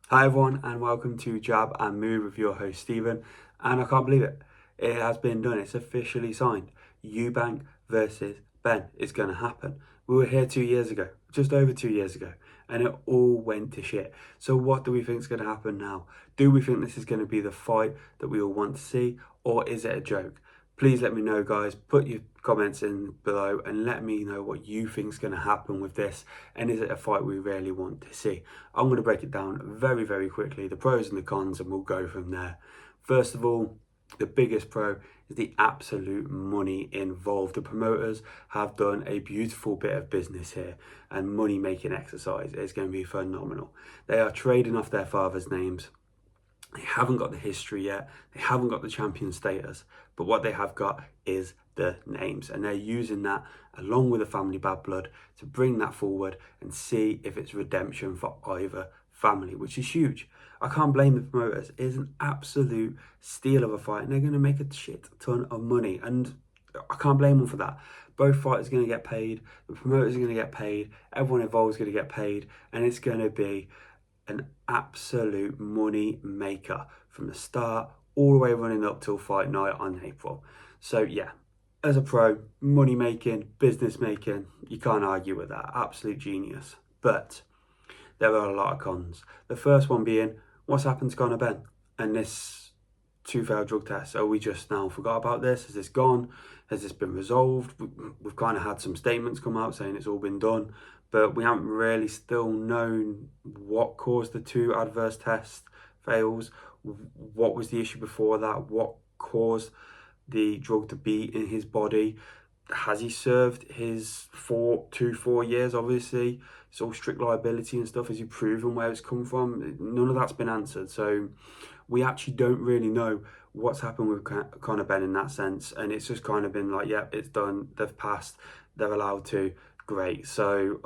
Hi everyone and welcome to Jab and Move with your host Stephen, and I can't believe it. It has been done. It's officially signed. Eubank versus Benn is going to happen. We were here 2 years ago, just over 2 years ago, and it all went to shit. So what do we think is going to happen now? Do we think this is going to be the fight that we all want to see, or is it a joke? Please let me know, guys. Put your comments in below and let me know what you think is going to happen with this, and is it a fight we really want to see? I'm going to break it down very quickly, the pros and the cons, and we'll go from there. First of all, the biggest pro is the absolute money involved. The promoters have done a beautiful bit of business here, and money making exercise is going to be phenomenal. They are trading off their fathers' names. They haven't got the history yet, they haven't got the champion status, but what they have got is the names, and they're using that along with the family bad blood to bring that forward and see if it's redemption for either family, which is huge. I can't blame the promoters. It is an absolute steal of a fight, and they're going to make a shit ton of money, and I can't blame them for that. Both fighters are going to get paid, the promoters are going to get paid, everyone involved is going to get paid, and it's going to be an absolute money maker from the start all the way running up till fight night on April. So yeah, as a pro, money making, business making, you can't argue with that. Absolute genius. But there are a lot of cons. The first one being, what's happened to Conor Benn and this two failed drug tests? So we just now forgot about this? Has this gone? Has this been resolved? We've kind of had some statements come out saying it's all been done, but we haven't really still known what caused the two adverse test fails. What was the issue before that? What caused the drug to be in his body? Has he served his 4 years? Obviously, it's all strict liability and stuff. Has he proven where it's come from? None of that's been answered. So we actually don't really know what's happened with Conor Benn in that sense. And it's just kind of been like, yeah, it's done. They've passed. They're allowed to. Great. So,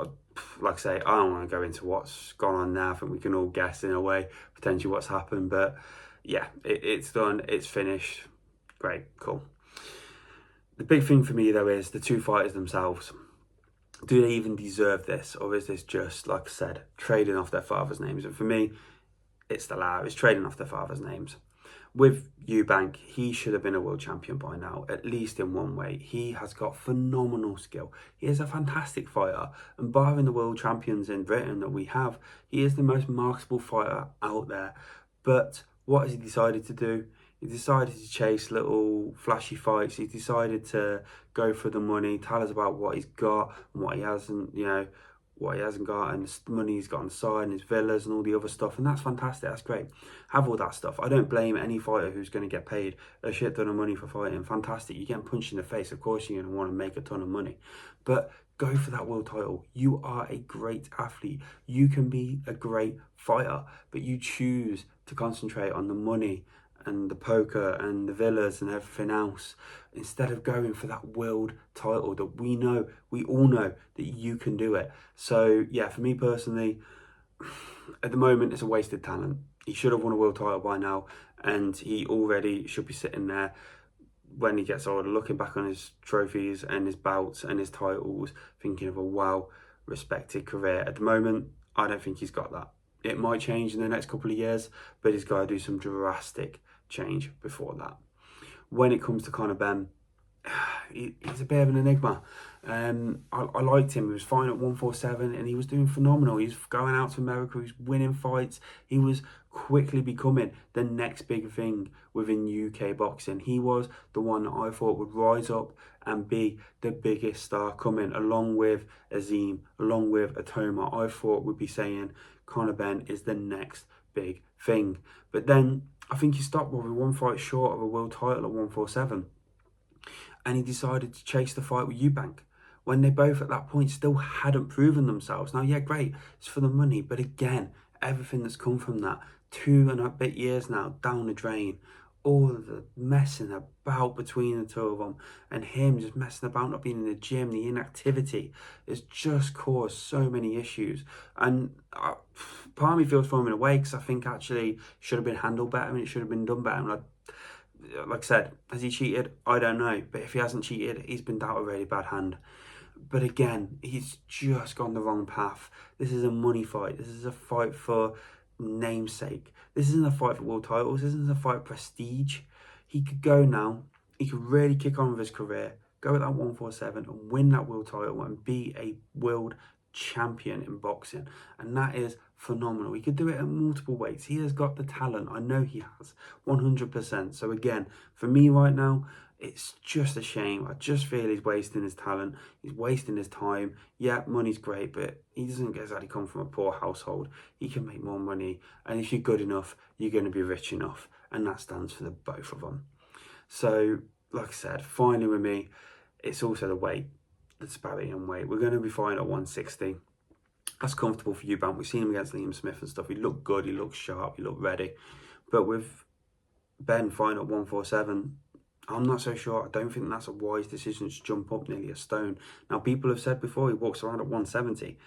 like I say, I don't want to go into what's gone on now. I think we can all guess in a way potentially what's happened. But yeah, it's done. It's finished. Great. Cool. The big thing for me, though, is the two fighters themselves. Do they even deserve this? Or is this just, like I said, trading off their father's names? And for me, it's the latter. It's trading off their father's names. With Eubank, he should have been a world champion by now, at least in one way. He has got phenomenal skill. He is a fantastic fighter. And barring the world champions in Britain that we have, he is the most marketable fighter out there. But what has he decided to do? He decided to chase little flashy fights. He decided to go for the money, tell us about what he's got and what he hasn't, what he hasn't got, and the money he's got on the side, and his villas and all the other stuff. And that's fantastic. That's great. Have all that stuff. I don't blame any fighter who's going to get paid a shit ton of money for fighting. Fantastic. You're getting punched in the face. Of course, you're going to want to make a ton of money. But go for that world title. You are a great athlete. You can be a great fighter, but you choose to concentrate on the money and the poker and the villas and everything else, instead of going for that world title that we all know that you can do it. So yeah, for me personally, at the moment it's a wasted talent. He should have won a world title by now, and he already should be sitting there when he gets older, looking back on his trophies and his bouts and his titles, thinking of a well respected career. At the moment, I don't think he's got that. It might change in the next couple of years, but he's got to do some drastic change before that. When it comes to Conor Benn, he's a bit of an enigma. I liked him. He was fine at 147 and he was doing phenomenal. He's going out to America, he's winning fights. He was quickly becoming the next big thing within UK boxing. He was the one that I thought would rise up and be the biggest star coming, along with Azim, along with Atoma. I thought would be saying Conor Benn is the next big thing. But then I think he stopped with one fight short of a world title at 147. And he decided to chase the fight with Eubank when they both at that point still hadn't proven themselves. Now, yeah, great, it's for the money, but again, everything that's come from that, 2.5 years now down the drain, all of the messing about between the two of them, and him just messing about, not being in the gym, the inactivity, has just caused so many issues. And part of me feels for him in a way, because I think actually it should have been handled better and it should have been done better. And like I said, has he cheated? I don't know. But if he hasn't cheated, he's been dealt a really bad hand. But again, he's just gone the wrong path. This is a money fight. This is a fight for namesake. This isn't a fight for world titles. This isn't a fight for prestige. He could go now. He could really kick on with his career, go at that 147 and win that world title and be a world champion in boxing. And that is phenomenal. He could do it at multiple weights. He has got the talent. I know he has, 100%. So again, for me right now, it's just a shame. I just feel he's wasting his talent. He's wasting his time. Yeah, money's great, but he doesn't exactly come from a poor household. He can make more money. And if you're good enough, you're going to be rich enough. And that stands for the both of them. So, like I said, finally with me, it's also the weight, the disparity in weight. We're going to be fighting at 160. That's comfortable for Eubank. We've seen him against Liam Smith and stuff. He looked good, he looked sharp, he looked ready. But with Benn fighting at 147, I'm not so sure. I don't think that's a wise decision to jump up nearly a stone. Now, people have said before he walks around at 170.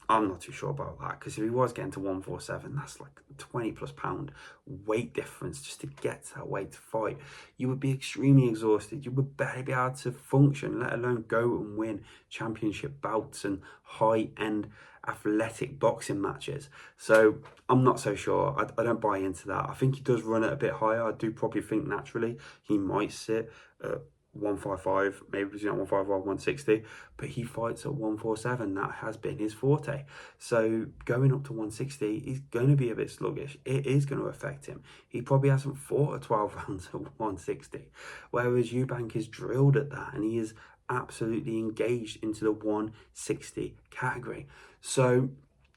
I'm not too sure about that, because if he was getting to 147, that's like a 20 plus pound weight difference just to get to that weight to fight. You would be extremely exhausted. You would barely be able to function, let alone go and win championship bouts and high-end athletic boxing matches. So I'm not so sure. I don't buy into that. I think he does run it a bit higher. I do probably think naturally he might sit at 155, maybe between 155 and 160, but he fights at 147. That has been his forte. So going up to 160 is going to be a bit sluggish. It is going to affect him. He probably hasn't fought a 12 rounds at 160, whereas Eubank is drilled at that, and he is absolutely engaged into the 160 category. So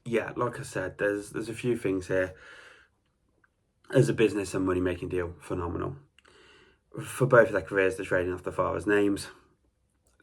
yeah, like I said, there's a few things here. As a business and money making deal, phenomenal. For both of their careers, they're trading off their father's names.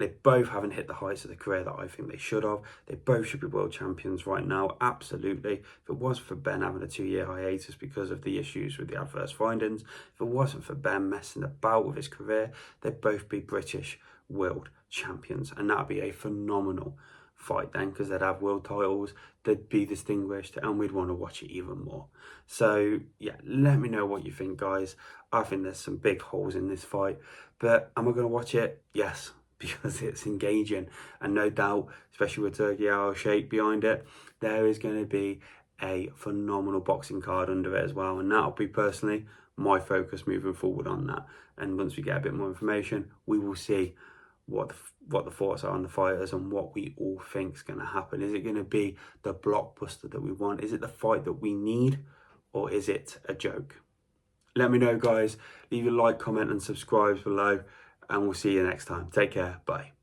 They both haven't hit the heights of the career that I think they should have. They both should be world champions right now, absolutely. If it wasn't for Benn having a 2-year hiatus because of the issues with the adverse findings, if it wasn't for Benn messing about with his career, they'd both be British world champions. And that'd be a phenomenal fight then, because they'd have world titles, they'd be distinguished, and we'd want to watch it even more. So yeah, let me know what you think, guys. I think there's some big holes in this fight, but am I going to watch it? Yes, because it's engaging, and no doubt, especially with Turkey Al Sheikh behind it, there is going to be a phenomenal boxing card under it as well, and that'll be personally my focus moving forward on that. And once we get a bit more information, we will see what the thoughts are on the fighters and what we all think is going to happen. Is it going to be the blockbuster that we want? Is it the fight that we need, or is it a joke? Let me know, guys. Leave a like, comment and subscribe below, and we'll see you next time. Take care. Bye.